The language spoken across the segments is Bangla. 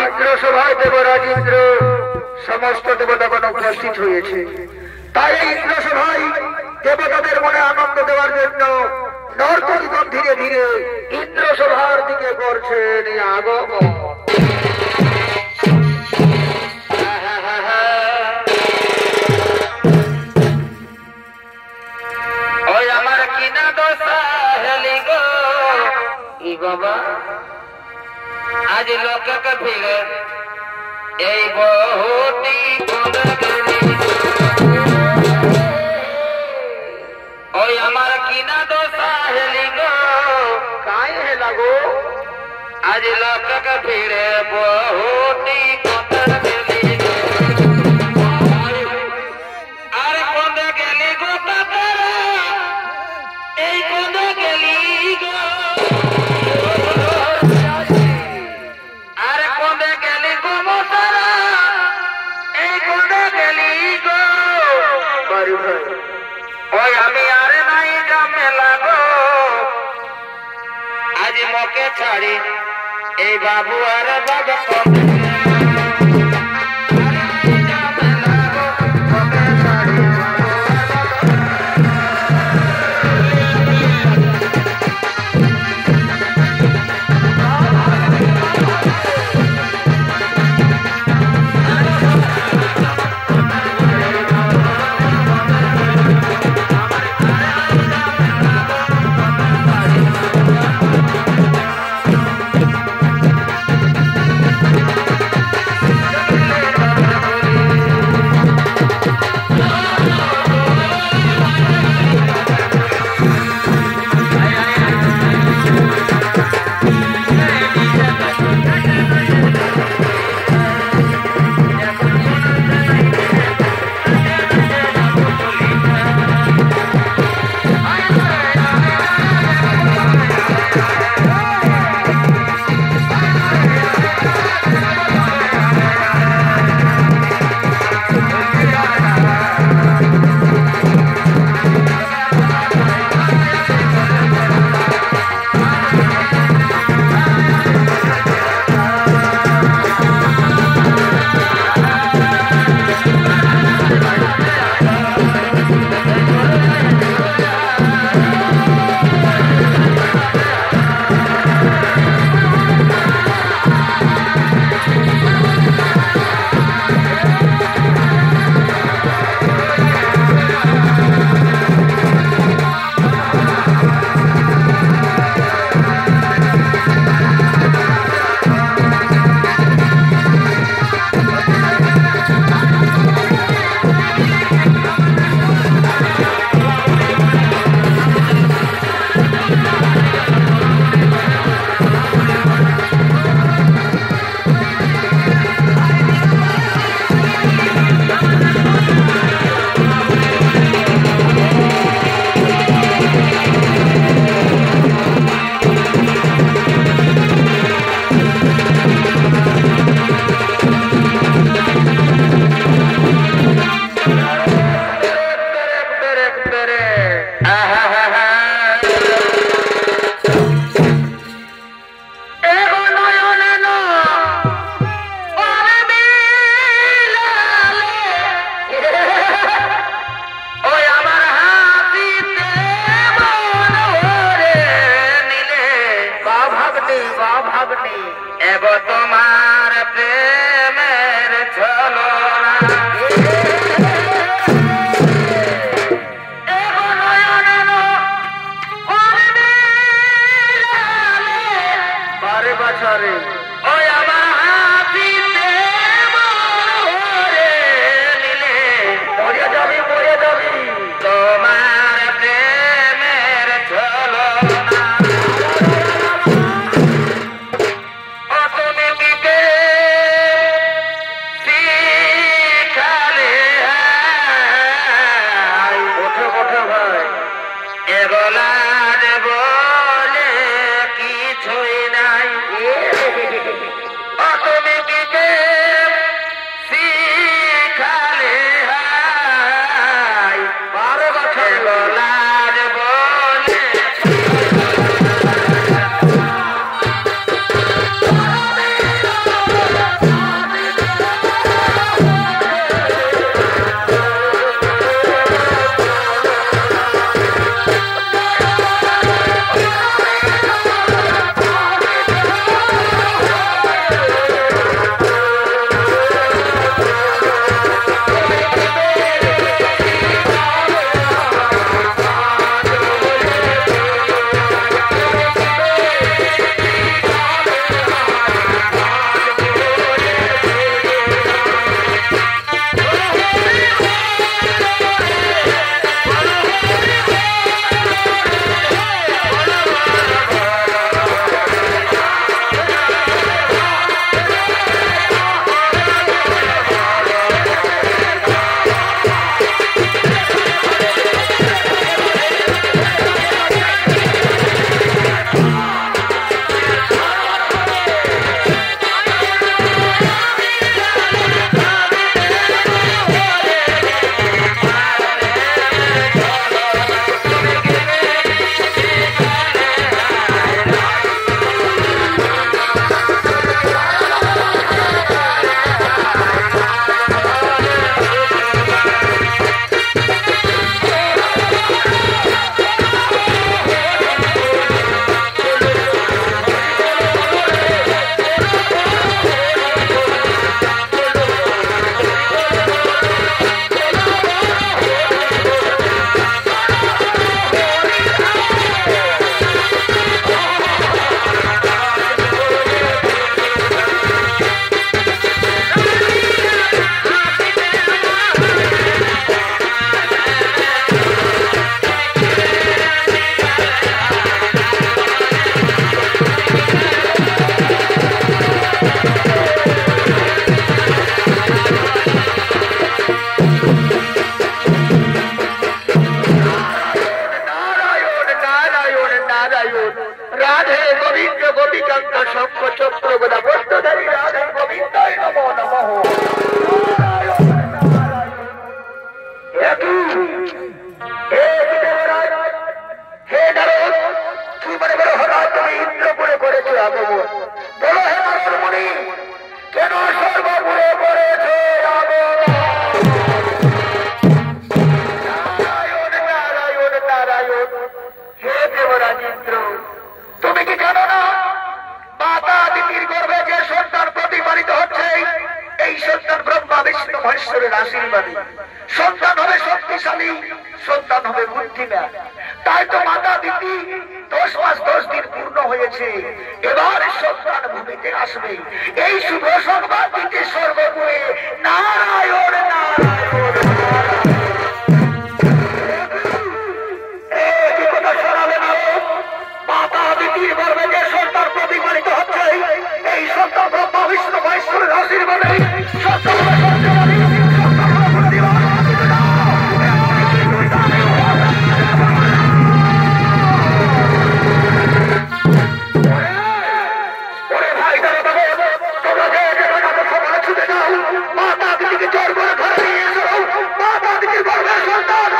इंद्र सभाय देवराज इंद्र समस्त देवतागण उपस्थित হয়েছে তাই इंद्र सभाय देवताদের মনে আনন্দ দেওয়ার জন্য নর্তকীগণ ধীরে ধীরে इंद्र सभाর দিকে করছেন আগমন ওই আমার কিনা দশা হেলি গো ই বাবা आज लोक भीड़ बहुती हमार किना दोसा हेली गो काय है लगो आज लोक भीड़ बहुती अरे कोंद गेली गो कोंद गेली गो आज मोके छाड़ी ए बाबू अरे बाबा কেন সর্বপুরে করেছে নারায়ণ নারায়ণ নারায়ণ। হে দেবরাজ ইন্দ্র, তুমি কি জানো না মাতা দিদির গর্ভে যে সন্তান প্রতিপালিত হচ্ছে এই সন্তান ব্রহ্মা বিষ্ণু মহেশ্বরের আশীর্বাদী। সন্তান হবে শক্তিশালী, সন্তান হবে বুদ্ধিমান। তাই তো মাতা দিদি 10 মাস 10 দিন পূর্ণ হয়েছে, এবার সন্তান ভূমিতে আসবে। এই শুভ সংবাদ দিতে সর্বপুরে নারায়ণ নারায়ণ। কি কথা শোনাবে না? মাতা দিদির গর্ভে যে সন্তান প্রতিপালিত হচ্ছে এই সন্তান ব্রহ্মা বিষ্ণু মহেশ্বরের আশীর্বাদে সন্তান মাতা দিদিকে জোর করে ধরে নিয়ে এসো। মাতা দিদির গর্ভের সন্তান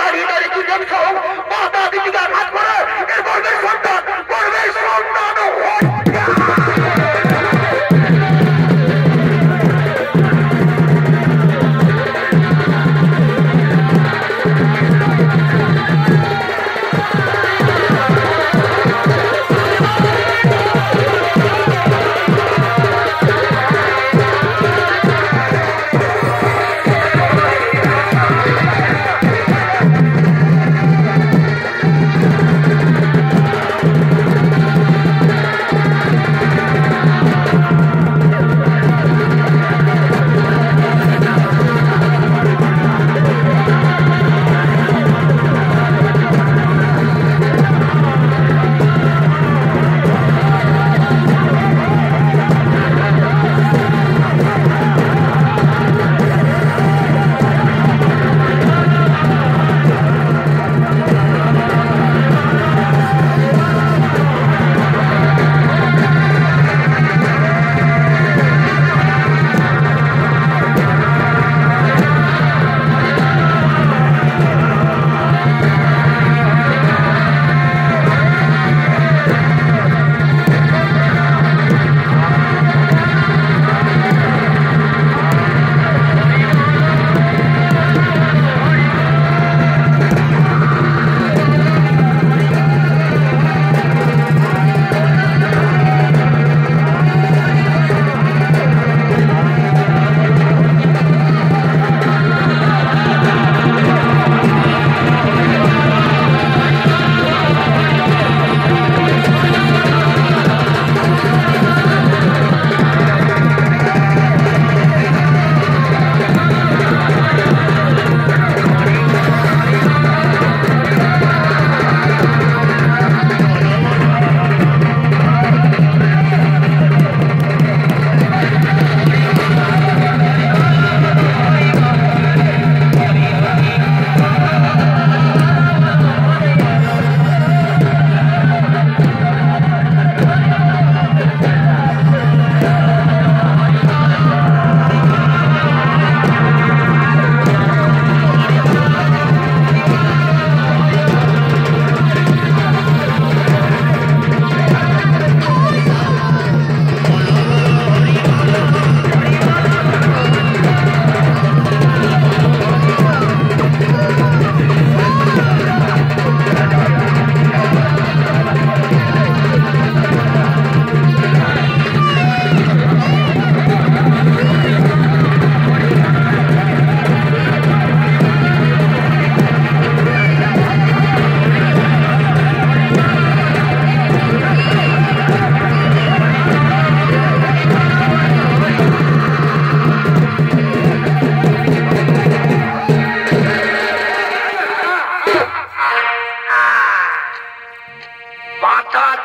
আমি মাতা দিদিকে আঘাত করো।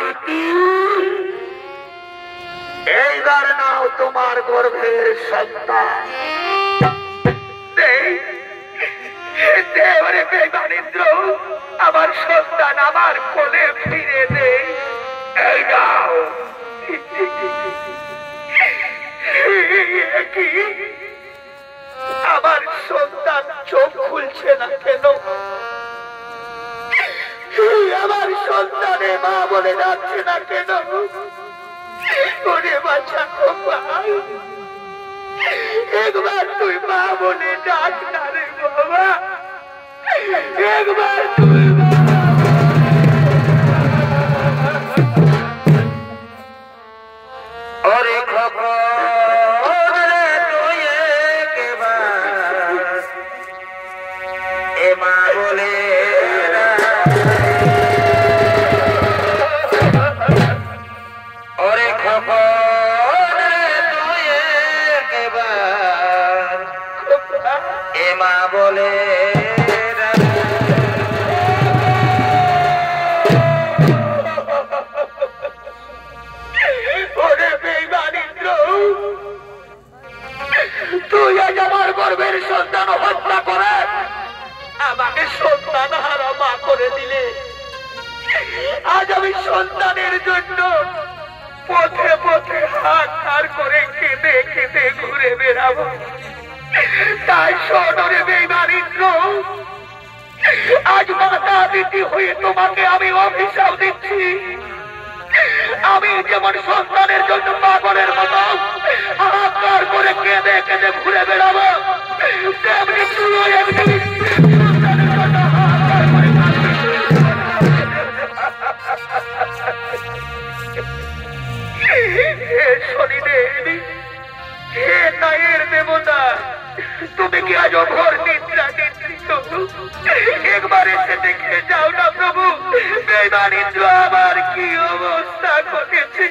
দিতি, এইবার নাও তোমার গর্ভের সন্তান। দেবরে বেমানিন্দ্র, আমার সন্তান আমার কোলে ফিরে দে। এই নাও। কি আমার সন্তান চোখ খুলছে না কেন? আমার সন্তানে মা বলে ডাকছে না কেন? ওরে বাচ্চা গোপাল, একবার তুই মা বলে ডাক না রে বাবা, একবার তুই। ওরে খবর রে তুই একবার এ মা বলে, ওরে খবর রে তুই একবার এ মা বলে। তুই আজ আমার গর্ভের সন্তান হত্যা করে আমাকে সন্তান হারা মা করে দিলে। আজ আমি সন্তানের জন্য পথে পথে হাহাকার করে কেঁদে কেঁদে ঘুরে বেড়াবো। তাই শোনরে বেঈমানিন্দ্র, আজ মাতা দিদি হয়ে তোমাকে আমি অভিশাপ দিচ্ছি। আমি যেমন সন্তানের জন্য পাগলের মতো হাহাকার করে কেঁদে কেঁদে ঘুরে বেড়াবো, তেমনি তুইও একদিন সন্তানের জন্য হাহাকার করে শনিদেবী, হে নায়ের দেবতা, তুমি কি আজ ঘোর নিদ্রা নিদ্রিত? একবার এসে দেখে যাও না প্রভু, বেঈমানিন্দ্র আমার কি অবস্থা ঘটেছে।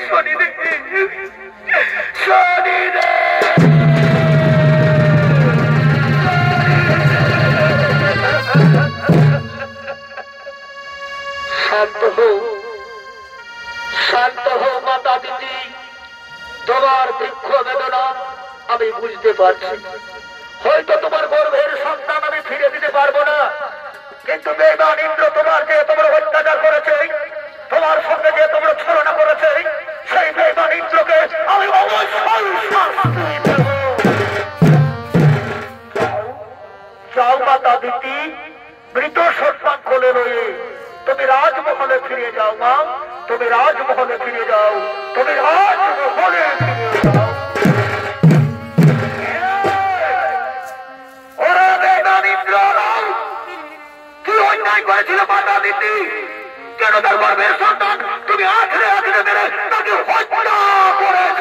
শনিদেব, শনিদেব, শান্ত হো, শান্ত হো মাতা দিদি। তোমার দুঃখ বেদনা আমি বুঝতে পারছি। হয়তো তোমার গর্ভের সন্তান আমি ফিরে দিতে পারবো না, কিন্তু বেঈমানিন্দ্র তোমার যে তোমরা অত্যাচার করেছে, তোমার সঙ্গে যে তোমরা ছলনা করেছে, সেই বেঈমানিন্দ্রকে আমি অবশ্যই শাস্তি দেব। যাও মাতা দিদি, মৃত সন্তান কোলে রয়ে তুমি রাজমহলে ফিরে যাও মা, তুমি রাজমহলে ফিরে যাও, তুমি রাজমহলে ফিরে যাও। ওরা বেঈমানিন্দ্র, কি অন্যায় করেছিল মাতা দিদি? কেন তার গর্ভের সন্তান তুমি আঁকড়ে আঁকড়ে মেরে তাকে হত্যা করেছ?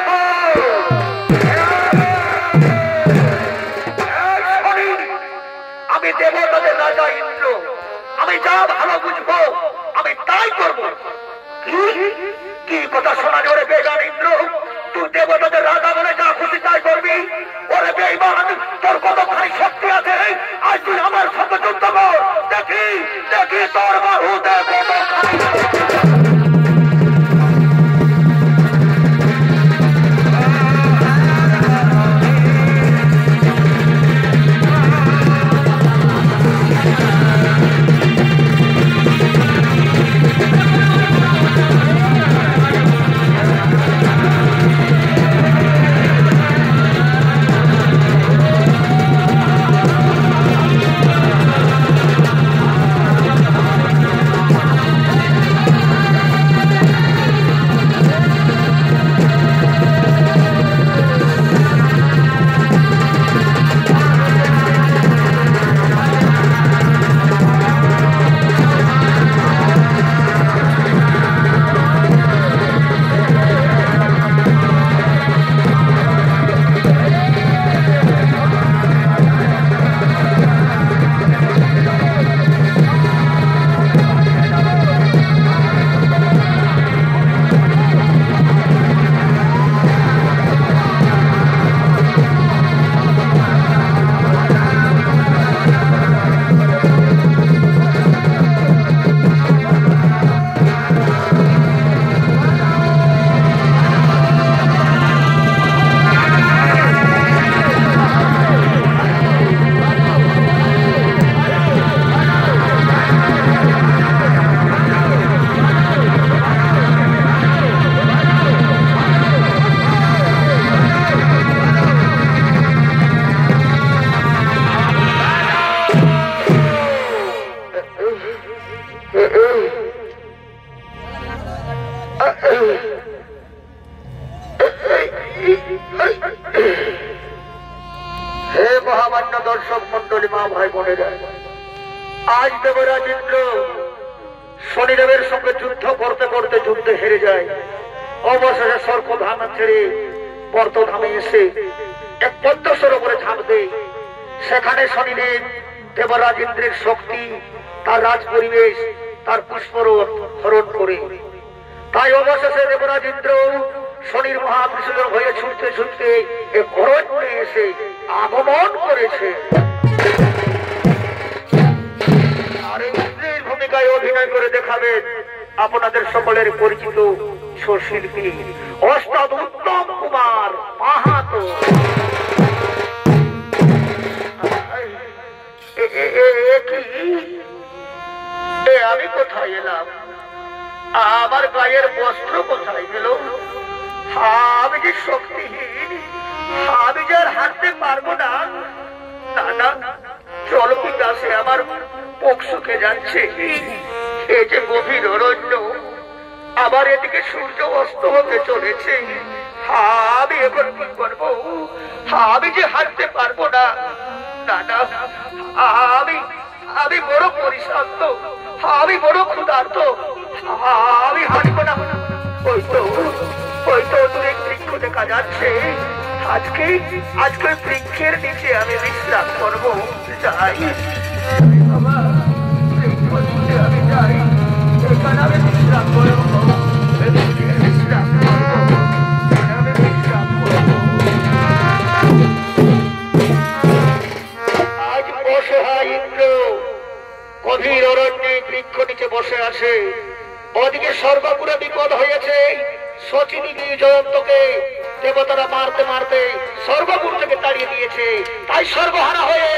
আমি দেবতাদের রাজা ইন্দ্র, আমি যা ভালো বুঝবো আমি তাই করবো। কি কথা শোনা ওরে বেঈমানিন্দ্র? তুই দেবতাদের রাজা বলে যা খুশি তাই করবি? ওরে বেঈমান, তোর কতখানি শক্তি আছে? আজ তুই আমার সঙ্গে যুদ্ধ কর, দেখি দেখি তোর বাহুতে কতখানি। আজ দেবরাজ ইন্দ্র শনিদেবের সঙ্গে যুদ্ধ করতে করতে যুদ্ধে হেরে যায়। অবশেষে স্বর্গধাম ছেড়ে বর্তধামে এসে এক পদ্ম সরোবরে ঝাঁপ দেয়। সেখানে শনিদেব দেবরাজ ইন্দ্রের শক্তি, তার রাজ পরিবেশ, তার পুষ্পরণ হরণ করে। তাই অবশেষে দেবরাজ ইন্দ্র শনির মহাবিষ্ণুর হয়ে ছুটতে ছুটতে এক অরণ্যে এসে আগমন করেছে। আর ইন্দ্রের ভূমিকায় অভিনয় করে দেখাবেন আপনাদের সকলের পরিচিত শিল্পী ওস্তাদ উত্তম কুমার মাহাতো। আমি কোথায় এলাম? আমার গায়ের বস্ত্র কোথায় গেল? আমি যে শক্তিহীন, আমি যে আর হাঁটতে পারবো না। জল পিপাসে আমার বুক শুকিয়ে যাচ্ছে। এই যে গভীর অরণ্য, আবার এদিকে সূর্য অস্ত হতে চলেছে। আমি এখন কি করবো? আমি যে হাঁটতে পারবো না। আমি বড় পরিশ্রান্ত, আমি বড় ক্ষুধার্ত, আমি হাঁটবো না। ওই তো দূরে বৃক্ষ দেখা যাচ্ছে। আজকে বৃক্ষের নিচে আমি বিশ্রাম করবো। যাই বাবা, বৃক্ষ নিচে আমি যাই, এখানে আমি বিশ্রাম করবো। আজ অসহায় ইন্দ্র গভীর অরণ্যে বৃক্ষ নিচে বসে আছে। ওদিকে স্বর্গপুরে বিপদ হয়েছে। শচিনী জয়ন্তকে দেবতারা মারতে মারতে স্বর্গপুর থেকে তাড়িয়ে দিয়েছে। তাই সর্বহারা হয়ে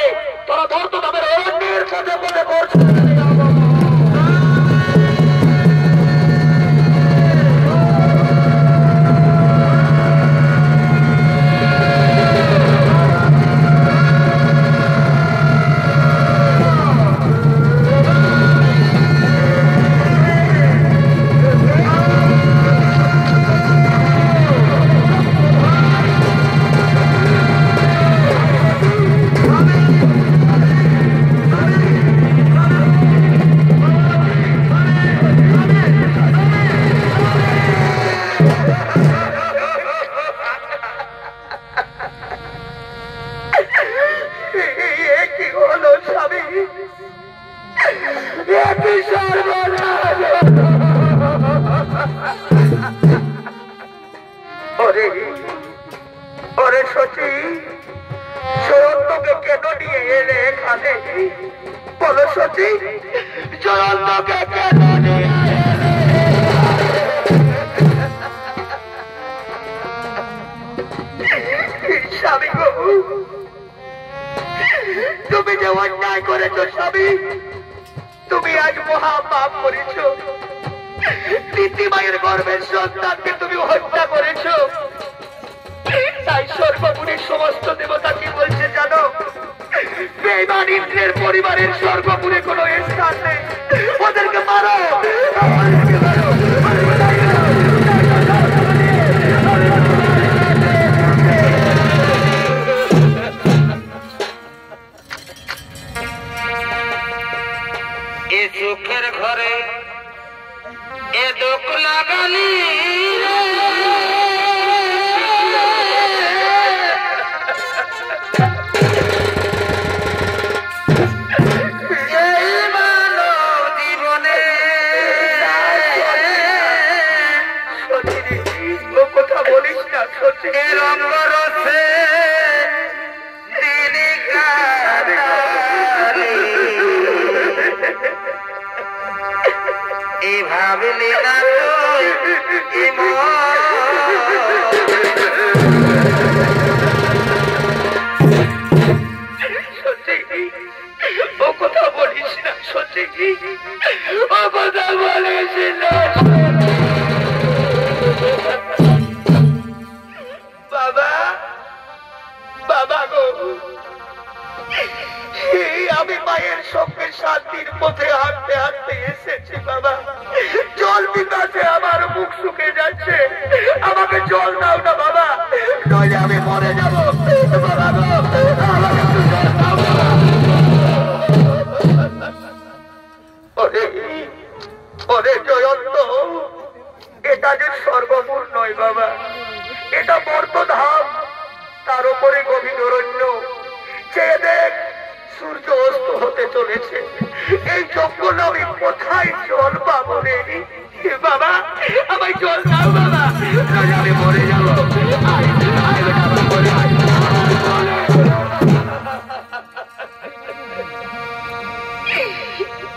তোরা ধরত তাদের অরণ্যের পথে পথে করছে। তুমি যে অন্যায় করেছো স্বামী, তুমি আজ মহা পাপ করেছো। নীতিমায়ের গর্ভের সন্তানকে তুমি হত্যা করেছো। তাই সর্বপুরীর সমস্ত দেবতা কি বলছে জানো? বেঈমান ইন্দ্রের পরিবারের স্বর্গপুরে কোনো স্থান নেই, ওদেরকে মারো। এ সুখের ঘরে এ দুঃখ লাগালি জীবনে কথা বলিস না। রঙ্গ রসে এই ভাবলি না ও কথা বলিস না। সত্যি ও কথা বলিস না। বাবা, বাবা গো, আমি মায়ের সঙ্গে শান্তির পথে হাঁটতে হাঁটতে এসেছি বাবা। জল পিপাসে আমার মুখ শুকিয়ে যাচ্ছে। আমাকে জল দাও না বাবা, নইলে আমি মরে যাবো। বাবা গো, আমাকে একটু জল দাও বাবা। ওরে জয়ন্ত, এটা যে স্বর্গপুর নয় বাবা, এটা মর্তধাম, তার উপরে গভীর অরণ্য। চেয়ে দেখ, সূর্য অস্ত হতে চলেছে। এই জঙ্গল আমি কোথায় জল পাবো রে বাবা? আমায় জল দাও বাবা, আমি মরে যাবো।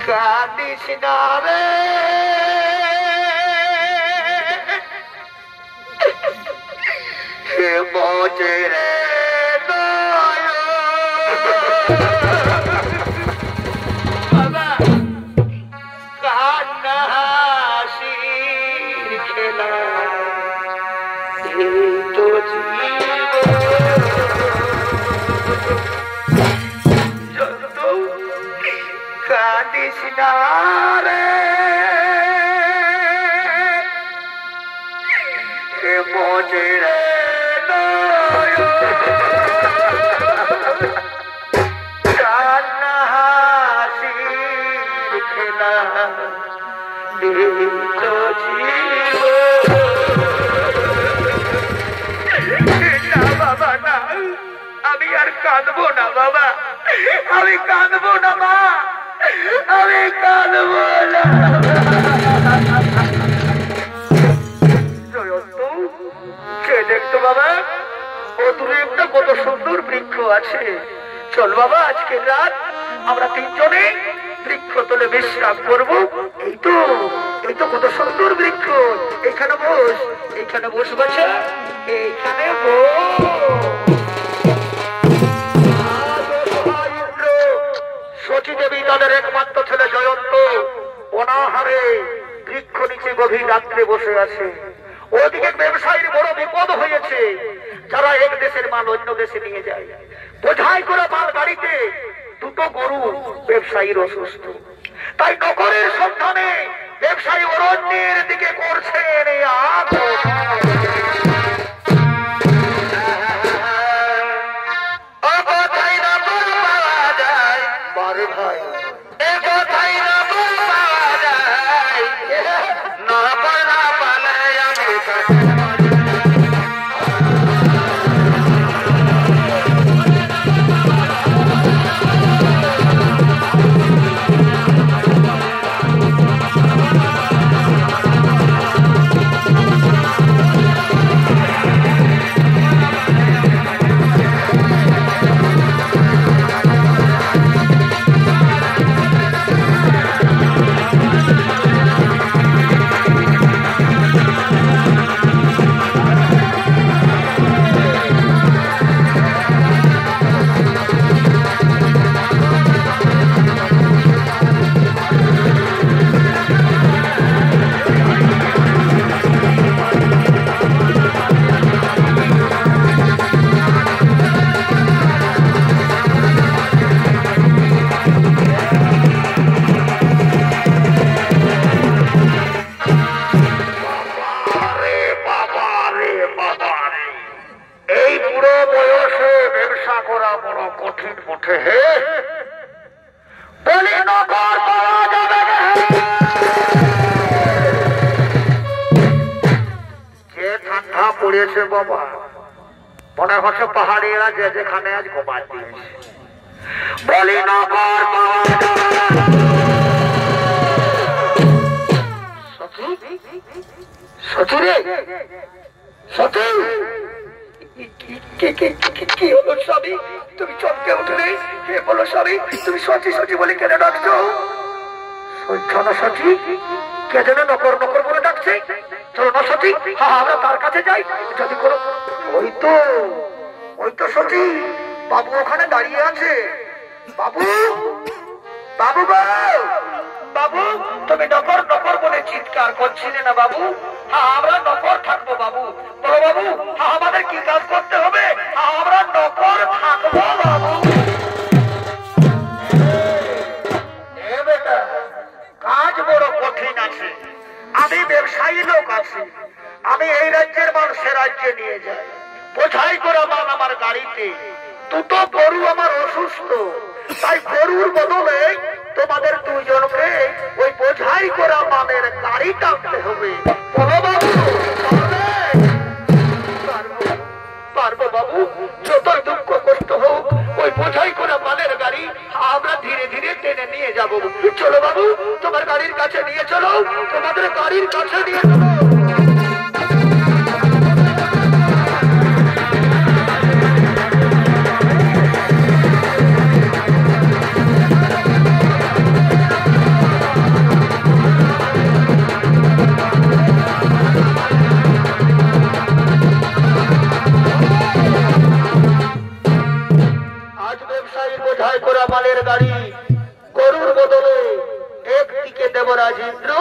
কাঁদিস না রে মজে রে বাবা, কান্না হাসির খেলা এই তো কাঁদিস না রে মজে রে কান্না হাসির খেলা না বাবা না, আমি আর কাঁদবো না বাবা, আমি কাঁদবো না মা, আমি কাঁদবো না। কে দেখতো বাবা? ও দূরে একটা কত সুন্দর বৃক্ষ আছে। চল বাবা, আজকের রাত আমরা তিনজনে বৃক্ষ তলে বিশ্রাম করবো। এই তো কত সুন্দর বৃক্ষ। এইখানে বস, এইখানে বস বাছা, এইখানে সচী দেবী তাদের একমাত্র ছেলে জয়ন্ত অনাহারে বৃক্ষ নিচে গভীর রাত্রে বসে আছে। ওদিকে ব্যবসায়ীর বড় বিপদ হয়েছে। যারা এক দেশের মাল অন্য দেশে নিয়ে যায়, বোঝাই করে মাল গাড়িতে দুটো গরু ব্যবসায়ীর অসুস্থ, তাই নগরের সন্ধানে ব্যবসায়ী অরণ্যের দিকে করছেন পড়েছে বাবা। মনে হচ্ছে পাহাড়িরা যে যেখানে আজ ঘুমা দিয়েছে। বলি নগর সচি রে, সচি কি হলো স্বামী? তুমি চমকে উঠলে। কে বলো স্বামী? তুমি সচি সচি বলে কেন ডাকছো? সহ্য না সচি, কে যেন নকর নকর বলে ডাকছে। চলো না সচি, আমরা তার কাছে যাই। যদি কোনো ওই তো সচি, বাবু ওখানে দাঁড়িয়ে আছে। বাবু বাবু বাবু, তুমি নকর নকর বলে চিৎকার করছিলে না বাবু? আমরা নকর থাকবো বাবু। বলো বাবু, আমাদের কি কাজ করতে হবে? আমরা নকর থাকবো বাবু। বেটা, কাজ বড় কঠিন আছে। আমি ব্যবসায়ী লোক আছি, আমি এই রাজ্যের মানুষের রাজ্যে নিয়ে যাই। বোঝাই করে মাল আমার গাড়িতে। দুটো গরু আমার অসুস্থ, তাই গরুর বদলে তোমাদের দুইজনকে ওই বোঝাই করা মালের গাড়ি টানতে হবে। বলো বাবু, পারবো বাবু, যতই দুঃখ কষ্ট হোক ওই বোঝাই করা মালের গাড়ি আমরা ধীরে ধীরে টেনে নিয়ে যাবো। চলো বাবু, তোমার গাড়ির কাছে নিয়ে চলো, তোমাদের গাড়ির কাছে নিয়ে চলো। মালের গাড়ি গরুর বদলে একদিকে দেবরাজ ইন্দ্র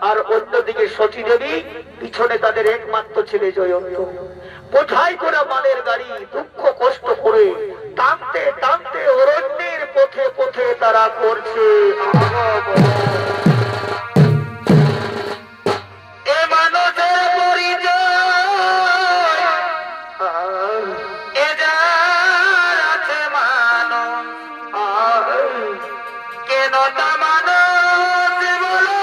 আর অন্যদিকে সতী দেবী, পিছনে তাদের একমাত্র ছেলে জয়ন্ত। বোঝাই করা মালের গাড়ি দুঃখ কষ্ট করে টানতে টানতে অরণ্যের পথে পথে তারা করছে এ মানুষের পরিচয়, এ যার আছে মানব, কেন তা মানুষ বলো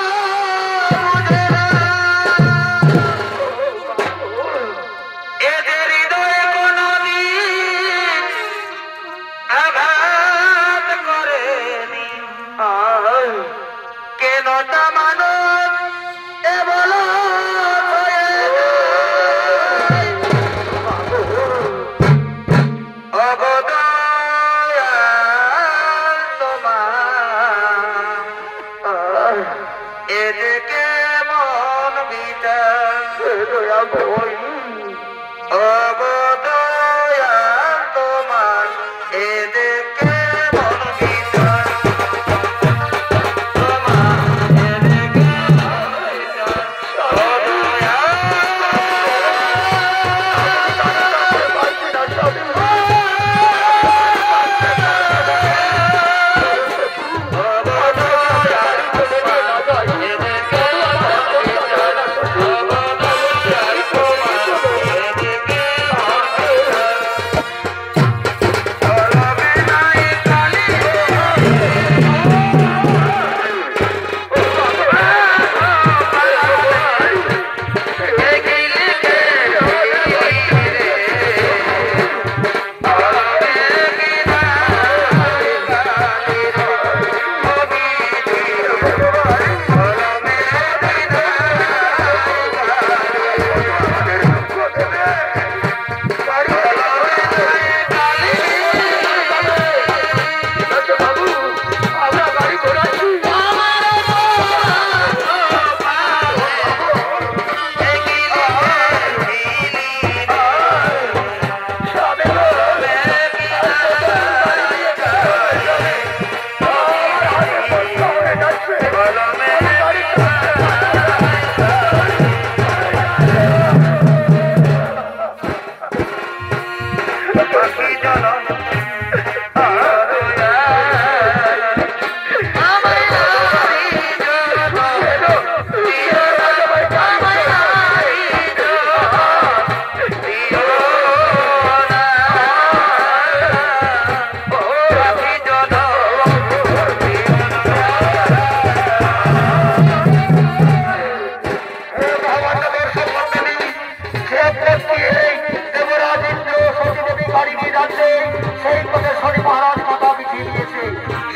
বুঝে না। এদের হৃদয়ে কোনদিন আঘাত করেনি, কেন তা মানুষ এ বলো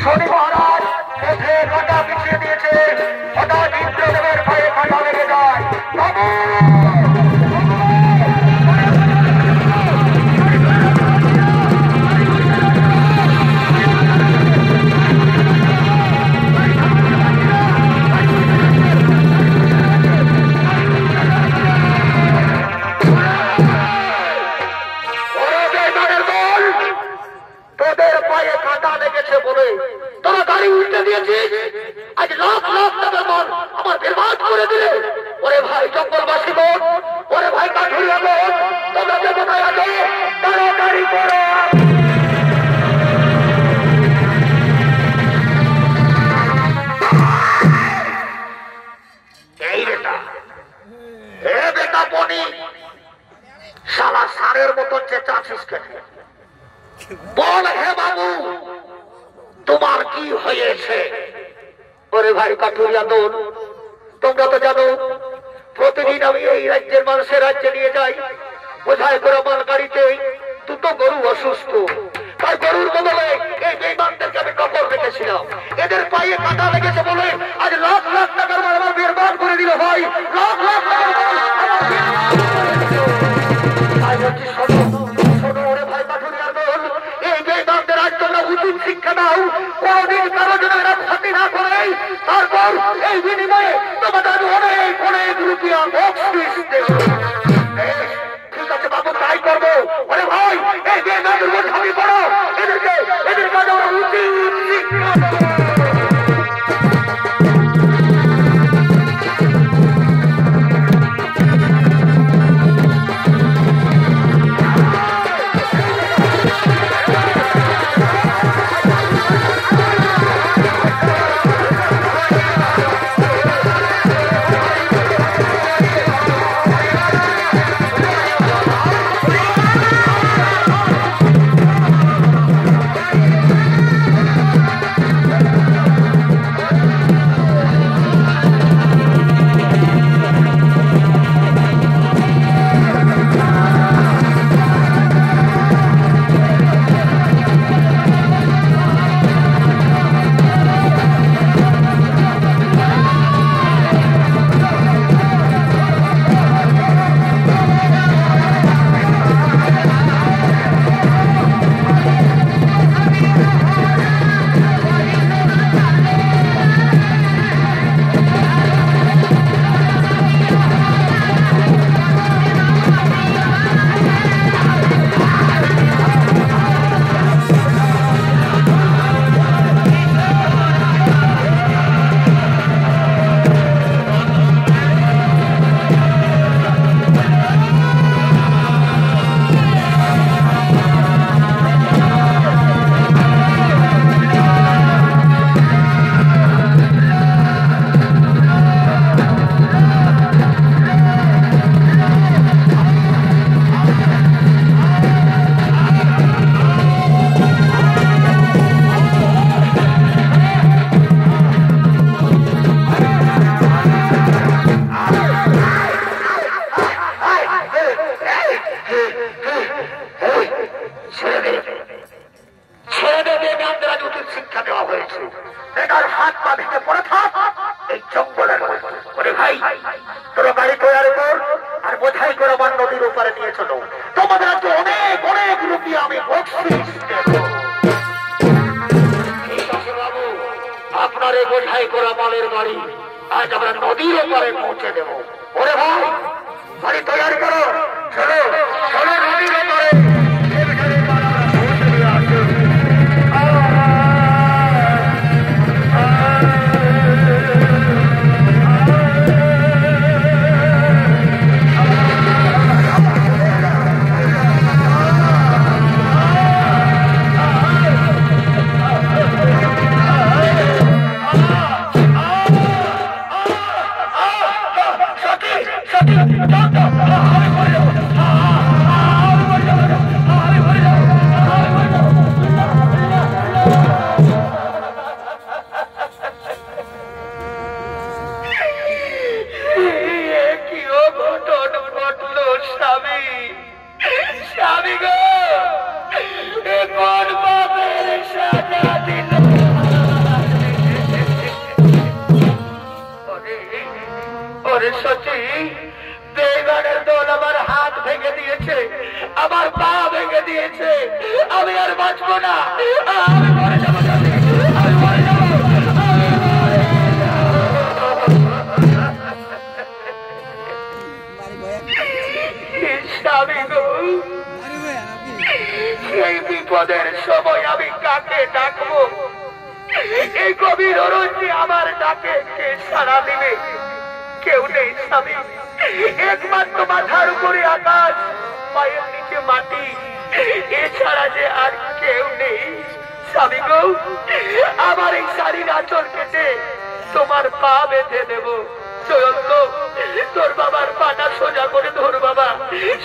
শনি মহারাজ কাঁটা বিছিয়ে দিয়েছে, হঠাৎ ইন্দ্রদেবের পায়ে কাঁটা লেগে যায়। তোদের পায়ে কাঁটা লেগেছে বলে তোরা গাড়ি উল্টে দিয়েছিস, আজ লাখ লাখ টাকা মন আমার বরবাদ করে দিলে। ওরে ভাই জঙ্গলবাসী বোন, ওরে ভাই কাঠুরিয়া বোন, তোমরা যে কোথায় আছো তাড়াতাড়ি করো। এই বেটা, হে বেটা বনি, শালা সারের মতন চেঁচাছিস কেন? বল হে বাবু, তোমার কি হয়েছে? ওরে ভাই কাঠুরিয়া দোল, তোমরা তো জানো প্রতিদিন আমি এই রাজ্যের মানুষের রাজ্যে নিয়ে যাই বোঝাই করে মাল গাড়িতে। দুটো গরু অসুস্থ, তাই গরুর বদলে এই বেঈমানদেরকে আমি কবর রেখেছিলাম। এদের পায়ে কাঁটা লেগেছে বলে আজ লাখ লাখ টাকার মাল আমার বেরবাদ করে দিল ভাই, লাখ লাখ টাকার মাল আমার বেরবাদ করে দিল। তাই বলছি শোনো শোনো ওরে ভাই কাঠুরিয়ার দল, এই বেঈমানদের আজ তোমরা উচিত শিক্ষা দাও, কোনদিন কারো যেন এরা ক্ষতি না করে। তারপর এই বিনিময়ে তোমাদের অনেক অনেক রুপিয়া বকশিশ দেব। ঠিক আছে বাবু, তাই করবো। ওরে ভাই এই বেঈমানদের মধ্যে আমি বড়, এদেরকে আমরা উচিত শিক্ষা দেব।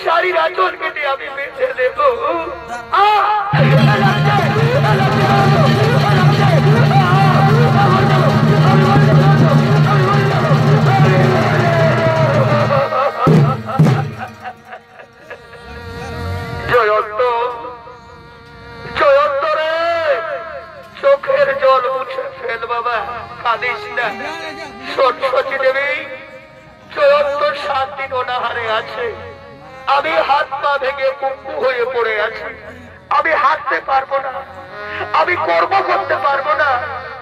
শাড়ির আঁচল কেটে কাঁদিস না। সরস্বতী দেবী চুয়াত্তর 7 দিন অনাহারে আছে। আমি হাত পা ভেঙে পঙ্গু হয়ে পড়ে আছি। আমি হাঁটতে পারবো না, আমি কর্ম করতে পারবো না।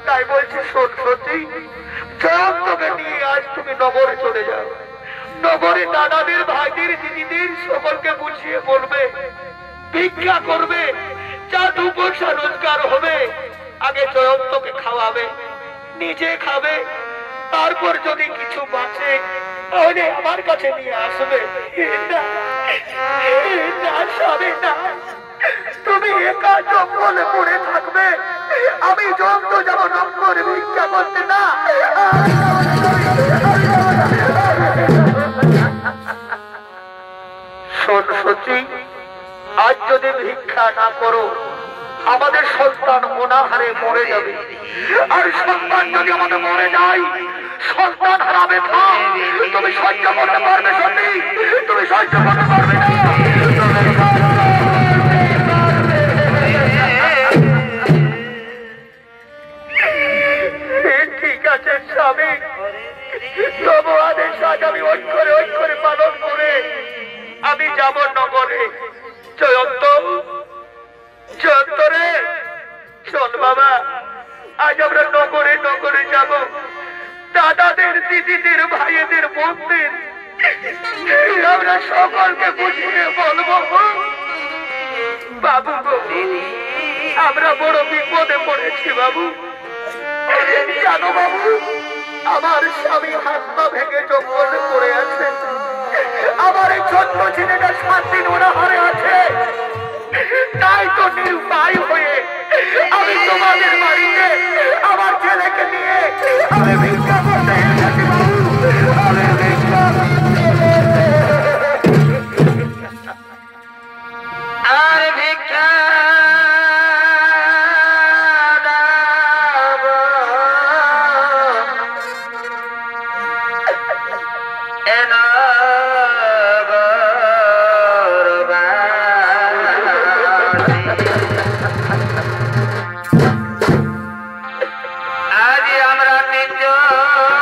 তাই বলছি সরস্বতী, জয়ন্তকে নিয়ে আজ তুমি নগরে চলে যাও। নগরে দাদাদের, ভাইদের, দিদিদের সকলকে বুঝিয়ে বলবে, ভিক্ষা করবে, যা 2 পয়সা রোজগার হবে আগে জয়ন্তকে খাওয়াবে, নিজে খাবে, তারপর যদি কিছু বাঁচে তাহলে আমার কাছে নিয়ে আসবে। তুমি একা জঙ্গলে পড়ে থাকবে, আমি জন্ত যাব নগরে ভিক্ষা করতে না। সরস্বতী, আজ যদি ভিক্ষা না করো আমাদের সন্তান অনাহারে মরে যাবে। আর সন্তান যদি আমাদের মরে যায়, সন্তান হারাবে। তুমি সহ্য করতে পারবে সত্যি? তুমি সহ্য করতে পারবে না? ঠিক আছে স্বামী, তবু আদেশ আজ আমি ঐক্যরে পালন করে আমি যাব নগরে। জয়ন্ত, জয়ন্ত রে, চল বাবা, আজ আমরা নগরে যাব। দাদাদের, দিদিদের, ভাইদের, বোনদের আমরা সকলকে বুঝিয়ে বলবো, বাবু গো, আমরা বড় বিপদে পড়েছি বাবু। জানো বাবু, আমার স্বামী হাত পা ভেঙে জঙ্গলে পড়ে আছে। আমার এই ছোট্ট ছেলেটা 7 দিন অনাহারে আছে। তাই তো নিরুপায় হয়ে আমি তোমাদের বাড়িতে আমার ছেলেকে নিয়ে আমি ভিক্ষা করতে এসেছি বাবু। আমি ভিক্ষা আর ভিক্ষা আজ আমরা 3 জন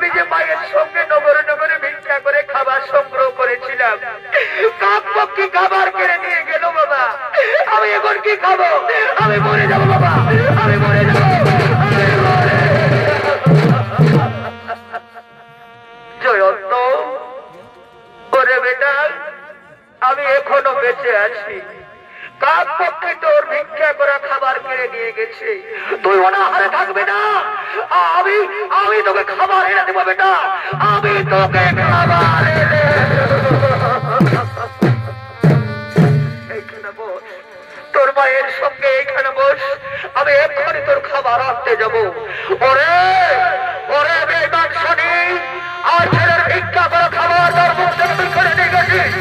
আমি যে মায়ের সঙ্গে নগরে নগরে ভিক্ষা করে খাবার সংগ্রহ করেছিলাম, কাক পক্ষী খাবার কেড়ে নিয়ে গেল বাবা। আমি এখন কি খাবো? আমি মরে যাবো বাবা, আমি মরে যাবো। জয়ন্ত, ওরে বেটা, আমি এখনো বেঁচে আছি। কাক পক্ষে তোর ভিক্ষা করা খাবার কেড়ে নিয়ে গেছে, তুই অনাহারে থাকবে না। আমি আমি তোকে খাবার এনে দেবো বেটা, আমি তোকে খাবার এনে এইখানে বস, তোর মায়ের সঙ্গে এইখানে বস, আমি এক্ষুনি তোর খাবার আনতে যাবো। ওরে ওরে বেমান শনি, আর ছেলের ভিক্ষা করা খাবার তোর মুখ থেকে তুই করে নিয়ে গেছিস।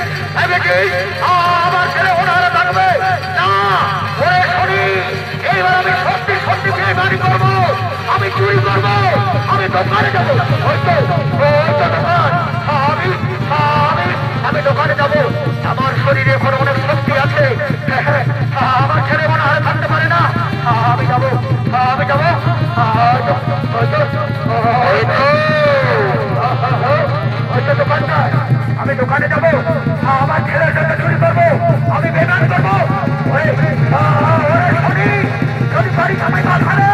আমার ছেলে ওনারা থাকবে না। ওরে শনি, এইবার আমি সত্যি সত্যি বেমানি করবো, আমি চুরি করবো, আমি দোকানে যাবো। আমি দোকানে যাবো, আমার শরীরে এখন অনেক শক্তি আছে, আমার ছেলে ওনারা থাকতে পারে না। আমি যাবো, আমি যাবো, দোকানটা আমি দোকানে যাবো, আমার ছেলের জন্য চুরি করবো, আমি বেমান করবো। যদি বাড়ি সময় না খালে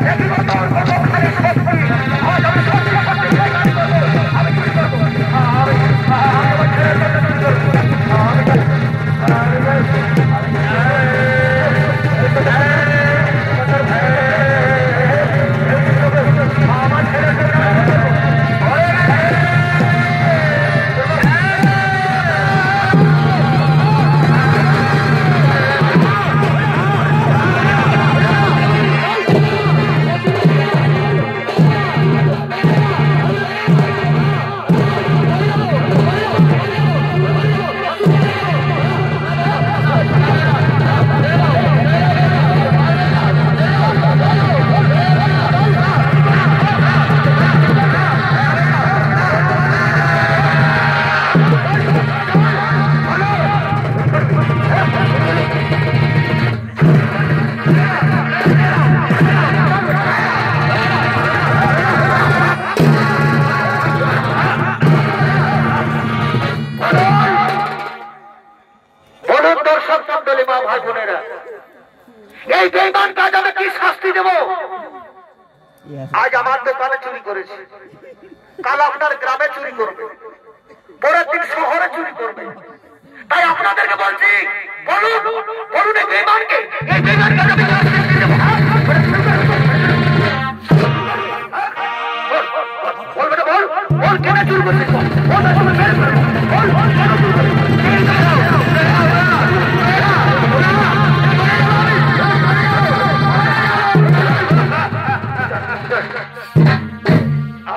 দেখি তোর কত খালি শক্তি, আজ আমি সত্যি সত্যি বেমানি করবো, আমি চুরি করবো, আমার ছেলের জন্য চুরি করবো। আমার ছেলের জন্য এই বেঈমান কাজ আমি কি শাস্তি দেব? আজ আমার দোকানে চুরি করেছে, কাল আপনার গ্রামে চুরি করবে, পরের দিন শহরে চুরি করবে। তাই আপনাদেরকে বলছি, বলুন বলুন এই বেঈমানকে, এই বেঈমান কাজ আমি শাস্তি দেব। বল বেটা বল, বল কেন চুরি করছিস? বল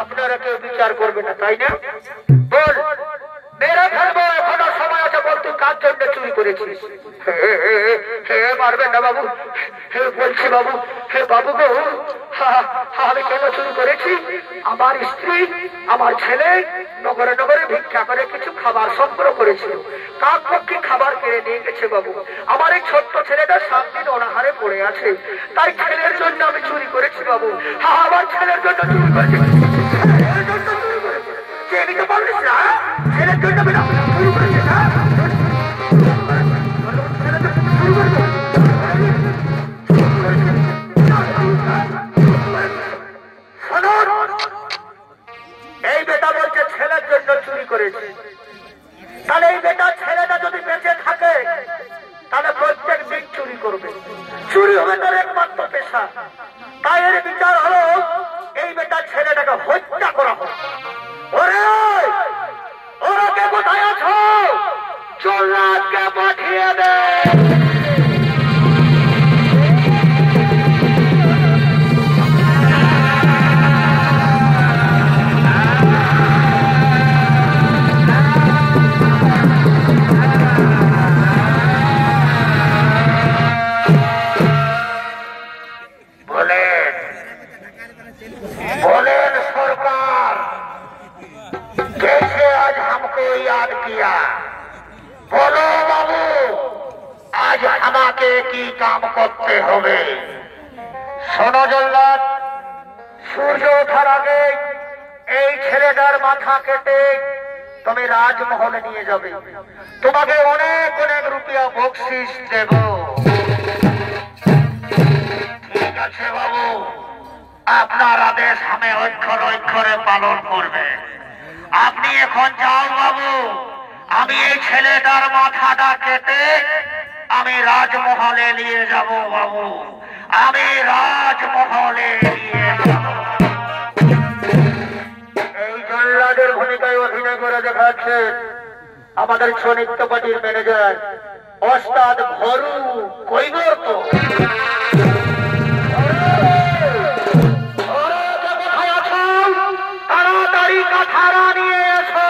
আপনারা কেউ বিচার করবে না, তাই না? বল, মেরে ফেলবো, এখনো সময় আছে। বল তুই কার জন্য চুরি করেছিস? মারবেন না বাবু, বলছি বাবু, হে বাবু গো, আমি কেন চুরি করেছি? আমার স্ত্রী আমার ছেলে নগরে নগরে ভিক্ষা করে কিছু খাবার সংগ্রহ করেছিল, কাক পক্ষী খাবার কেড়ে নিয়ে গেছে বাবু। আমার এই ছোট্ট ছেলেটা 7 দিন অনাহারে পড়ে আছে, তাই ছেলের জন্য আমি চুরি করেছি বাবু। আমার ছেলের জন্য চুরি করেছি। বলিস না ছেলের জন্য চুরি করেছিস না? এই বেটা বলছে ছেলের জন্য চুরি করেছে, তাহলে এই বেটা ছেলেটা যদি বেঁচে থাকে তাহলে প্রত্যেক দিন চুরি করবে, চুরি হবে তার একমাত্র পেশা। তাই এর বিচার হলো এই বেটা ছেলেটাকে হত্যা করা হোক। ওরে ওরা কে কোথায় আছো? জল্লাদকে পাঠিয়ে দে। बोलें सरकार, कैसे आज हमको याद किया? बोलो बाबू, आज আমাকে কি কাম করতে হবে? শোনো জল্লাদ, সূর্য ওঠার আগে এই ছেলেটার মাথা কেটে তুমি রাজমহলে নিয়ে যাবে, তোমাকে অনেক অনেক রুপিয়া বকশিস দেব। ঠিক আছে বাবু, আপনার আদেশ আমি অক্ষর অক্ষরে পালন করবে। আপনি এখন যাও বাবু, আমি এই ছেলেটার মাথাটা কেটে আমি রাজমহলে নিয়ে যাব বাবু, আমি রাজমহলে নিয়ে যাব। এই জল্লাদের ভূমিকায় অভিনয় করে দেখাচ্ছে আমাদের সনিত্য পার্টির ম্যানেজার ওস্তাদ ভরু কৈবর্ত। তাড়াতাড়ি কাঠারা নিয়ে এসো।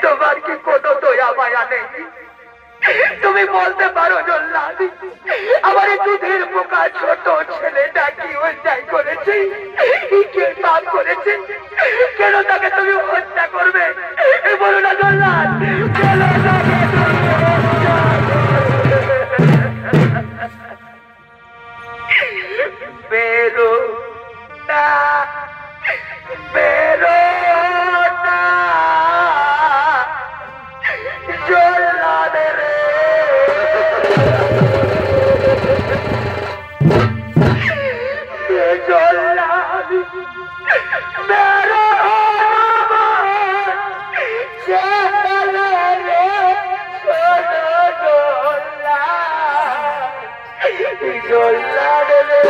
তোমার কি কোনো দয়া মায়া নেই? তুমি বলতে পারো জল্লাদ, আমার দুধের পোকা ছোট ছেলেটা কি অন্যায় করেছে, কি পাপ করেছে, কেন তাকে তুমি হত্যা করবে? বলো না জল্লাদ, বেরো না, বেরো না জল্লাদ রে, জল্লাদ বেরো জল্লাদ রে,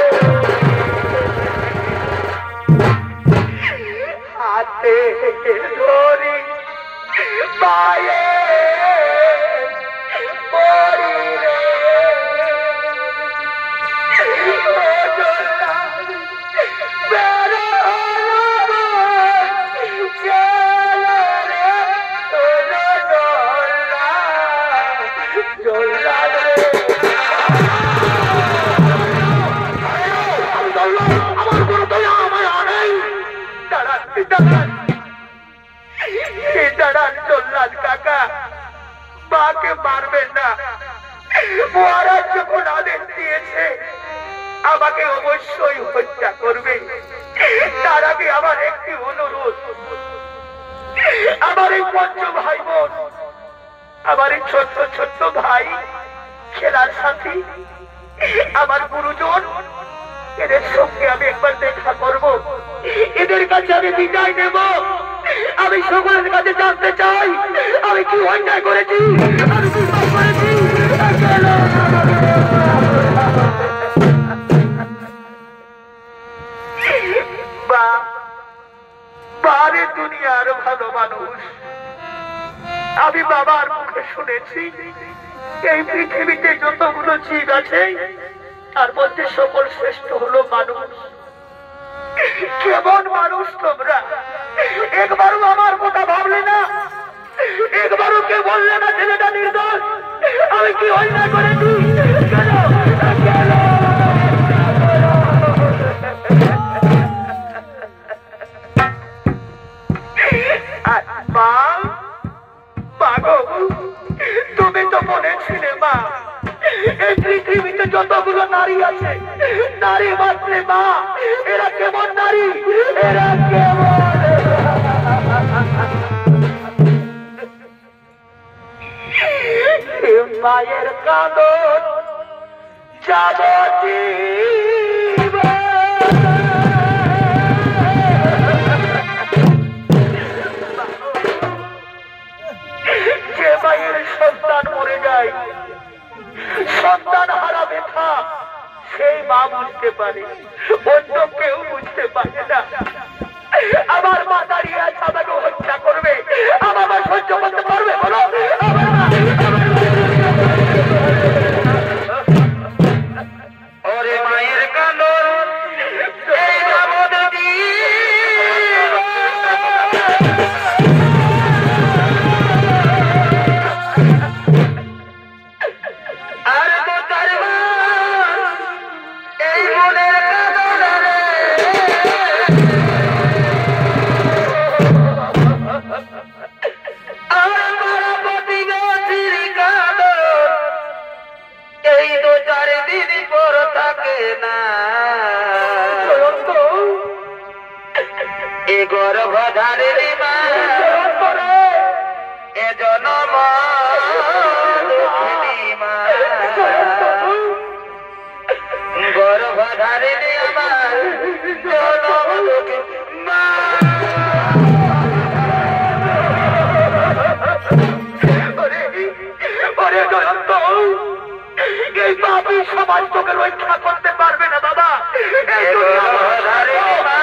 হাতে ধরি পায়ে পড়ি রে, জল্লাদ বেরো জল্লাদ রে, আমার কোনো দয়া মায়া নেই। দাঁড়ান দাঁড়ান দাঁড়ান জল্লাদ কাকা, মাকে মারবেন না। মহারাজ যখন আদেশ দিয়েছে আমাকে অবশ্যই হত্যা করবে, তার আগে আমার একটি অনুরোধ, আমার এই পঞ্চ ভাই বোন, আমার এই ছোট্ট ছোট্ট ভাই, খেলার সাথী, আমার গুরুজন, এদের সঙ্গে আমি একবার দেখা করব, এদের কাছে আমি বিদায় নেব। আমি সকলের কাছে জানতে চাই আমি কি অন্যায় করেছি, আমি কি পাপ করেছি। বারে দুনিয়ার ভালো মানুষ। আমি বাবার মুখে শুনেছি এই পৃথিবীতে যতগুলো জীব আছে তার মধ্যে সকল শ্রেষ্ঠ হলো মানুষ। কেমন মানুষ তোমরা? একবারও আমার কথা ভাবলে না, একবারও কে বললে না ছেলেটা নির্দোষ? আমি কি অন্যায় করেছি? তুমি তো বলেছিলে মা এই পৃথিবীতে যতগুলো নারী আছে নারী মাত্রে মা, এরা কেমন নারী, এরা কেমন মায়ের কাঁদন যাবতীয় যে মায়ের সন্তান মরে যায়, সন্তান হারা ব্যথা সেই মা বুঝতে পারে, অন্য কেউ বুঝতে পারে না। আমার মা দাঁড়িয়ে আছে, আমাকে হত্যা করবে, আমার মা সহ্য করতে পারবে? বলো, ওরে মায়ের কাঁদন এই গর্ভধারিণী মা এ জনম মা, গর্ভধারিণী আমার জনম মা। এই পাপী সমাজ তোকে রক্ষা করতে পারবে না বাবা। গর্ভধারিণী মা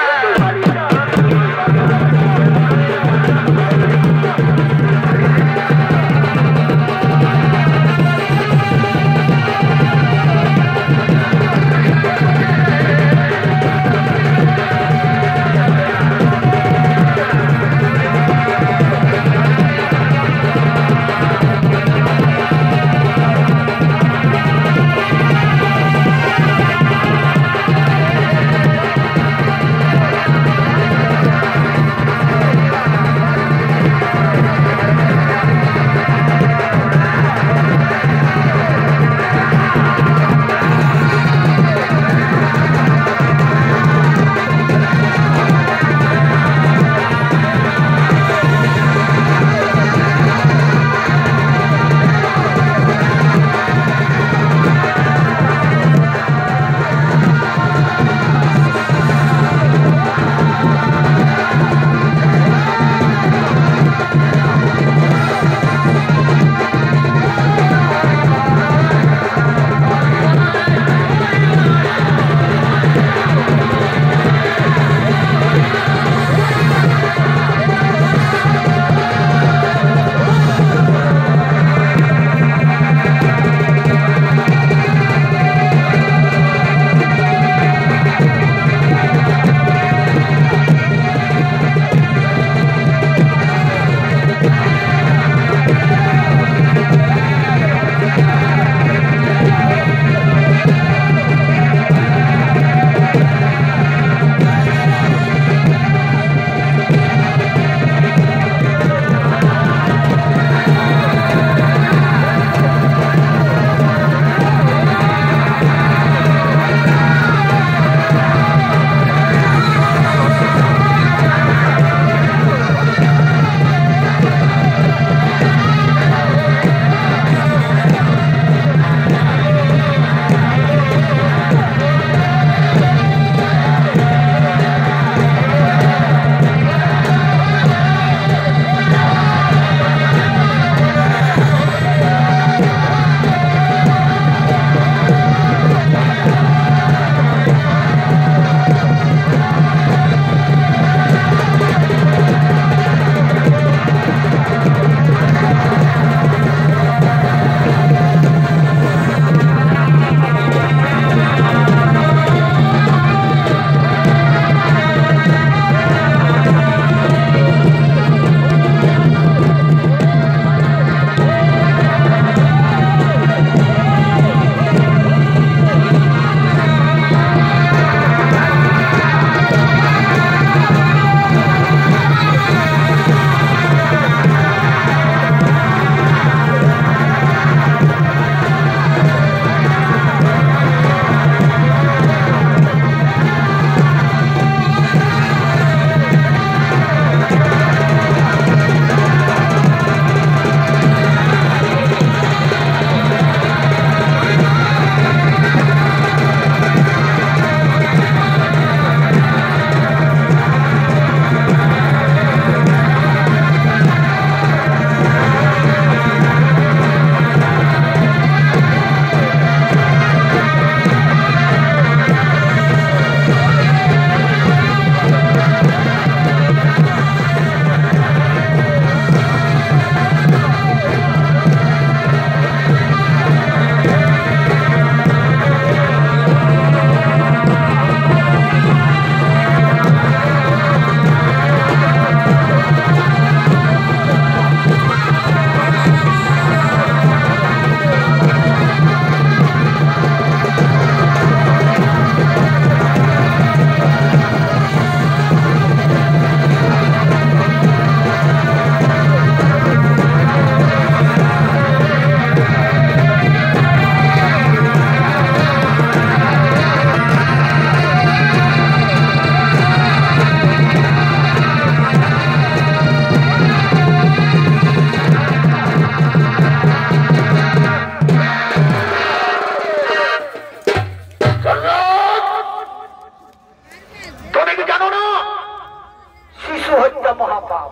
মহাপাপ।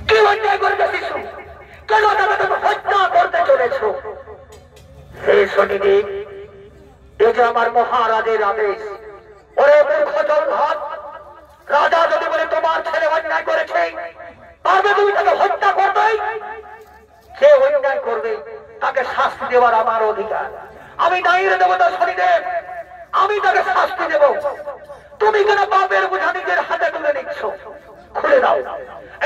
কি অন্যায় করেছে শিশু? কেন তাকে তুমি হত্যা করতে চলেছ? হে শনিদেব, এই যে আমার মহারাজের আদেশ। ওরে মূর্খ জলঘাট, রাজা যদি বলে তোমার ছেলে অন্যায় করেছে, পারবে তুমি তাকে হত্যা করবে? যে অন্যায় করবে তাকে শাস্তি দেওয়ার আমার অধিকার। আমি দাঁড়িয়ে দেবতা শনিদেব, আমি তাকে শাস্তি দেব। তুমি কেন পাপের বোঝা নিজের হাতে তুলে নিচ্ছ? খুলে দাও,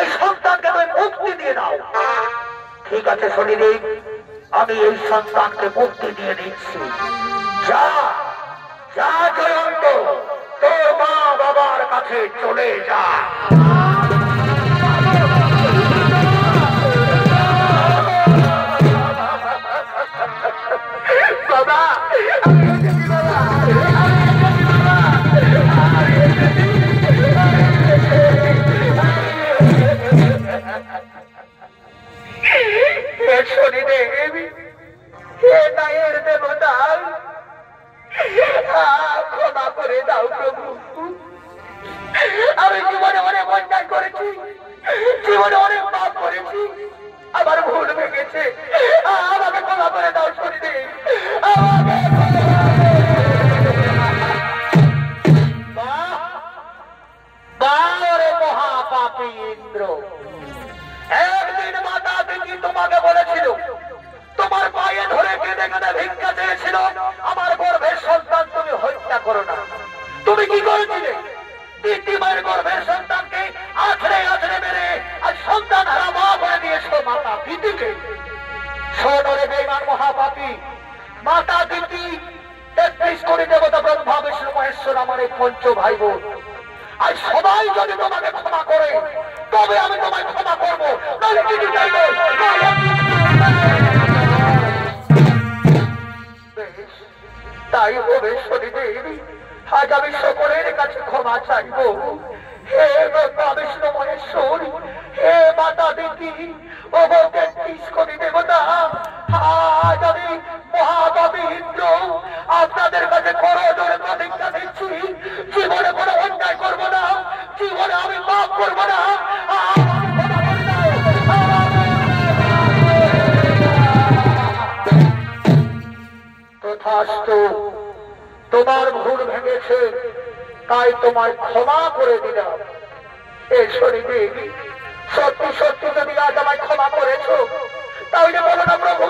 এই সন্তানকে তুমি মুক্তি দিয়ে দাও। ঠিক আছে শনিদেব, আমি এই সন্তানকে মুক্তি দিয়ে দিচ্ছি। যা যা জয়ন্ত, তোর মা বাবার কাছে চলে যা। বাবা শনিদেব, হে নায়ের দেবতা, ক্ষমা করে দাও প্রভু। আমি জীবনে অনেক অন্যায় করেছি, জীবনে অনেক পাপ করেছি, আমার ভুল ভেঙেছে, আমাকে ক্ষমা করে দাও শনিদেব। মহাপাপী ইন্দ্র, একদিন মাতা দেবী তোমাকে বলেছিল, তোমার পায়ে ধরে কেঁদে কেঁদে ভিক্ষা চেয়েছিল, আমার গর্ভের সন্তান তুমি হত্যা করো না। তুমি কি করেছিলে? দ্বিতীয় গর্ভের সন্তানকে আছড়ে আছড়ে মেরে আর সন্তান হারা মা করে দিয়েছ মাতা দিদিকে। সোনরে বেঈমান মহাপাপী মাতা দিদি ৩৩ কোটি দেবতা ব্রহ্মা বিষ্ণু মহেশ্বর আমার এই পঞ্চ ভাই বোন, আর সবাই যদি তোমাকে ক্ষমা করে তবে আমি তোমায় ক্ষমা করবো, নাহলে কিছু চাইবো। তাই হবে শনিদেব, আজ আমি সকলের কাছে ক্ষমা চাইব। হে ব্রহ্মা বিষ্ণু মহেশ্বর, হে মাতা দেবী, ও ৩৩ কোটি দেবতা, আজ আমি মহাপাপী ইন্দ্র আপনাদের কাছে করজোড়ে প্রতিজ্ঞা দিচ্ছি, জীবনে কোনো অন্যায় করবো না, জীবনে আমি পাপ করবো না। তথাস্তু, তোমার ভুল ভেঙেছে তাই তোমায় ক্ষমা করে দিলাম। এই শনিদেব, সত্যি সত্যি যদি আজ আমায় ক্ষমা করেছ, তাহলে বলো না প্রভু,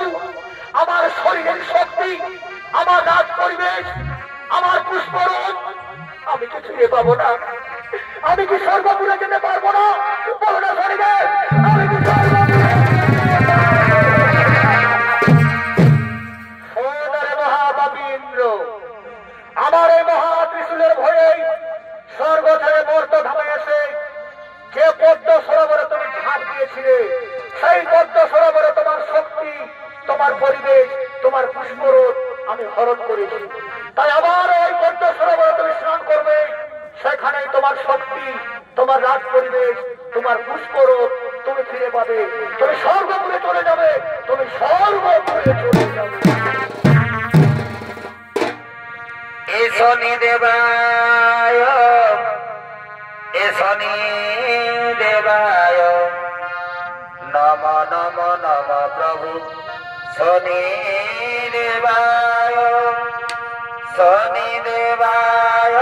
আমার শরীরের শক্তি, আমার রাজ পরিবেশ, আমার পুষ্পরণ আমি কি ফিরে পাবো না? আমি কি স্বর্গপুরে যেতে পারবো না? বলো না শনিদেব, আমি কি মহাপাপী ইন্দ্র, আমার এই মহা ত্রিশূলের ভয়ে স্বর্গ ছেড়ে মর্ত ধামে এসে যে পদ্ম সরোবরে তুমি ঝাঁপ দিয়েছিলে, সেই পদ্ম সরোবরে তোমার শক্তি, তোমার পরিবেশ, তোমার পুষ্পরণ আমি হরণ করেছি। তাই আবার ওই পদ্ম সরোবরে তুমি স্নান করবে, সেখানেই তোমার শক্তি, তোমার রাজ পরিবেশ, তোমার পুষ্পরণ তুমি ফিরে পাবে। তুমি স্বর্গপুরে চলে যাবে, তুমি স্বর্গপুরে চলে যাবে। শনি দেবায়, এ শনি দেবায় নম নম নম প্রভু। শনি দেবায়, শনি দেবায়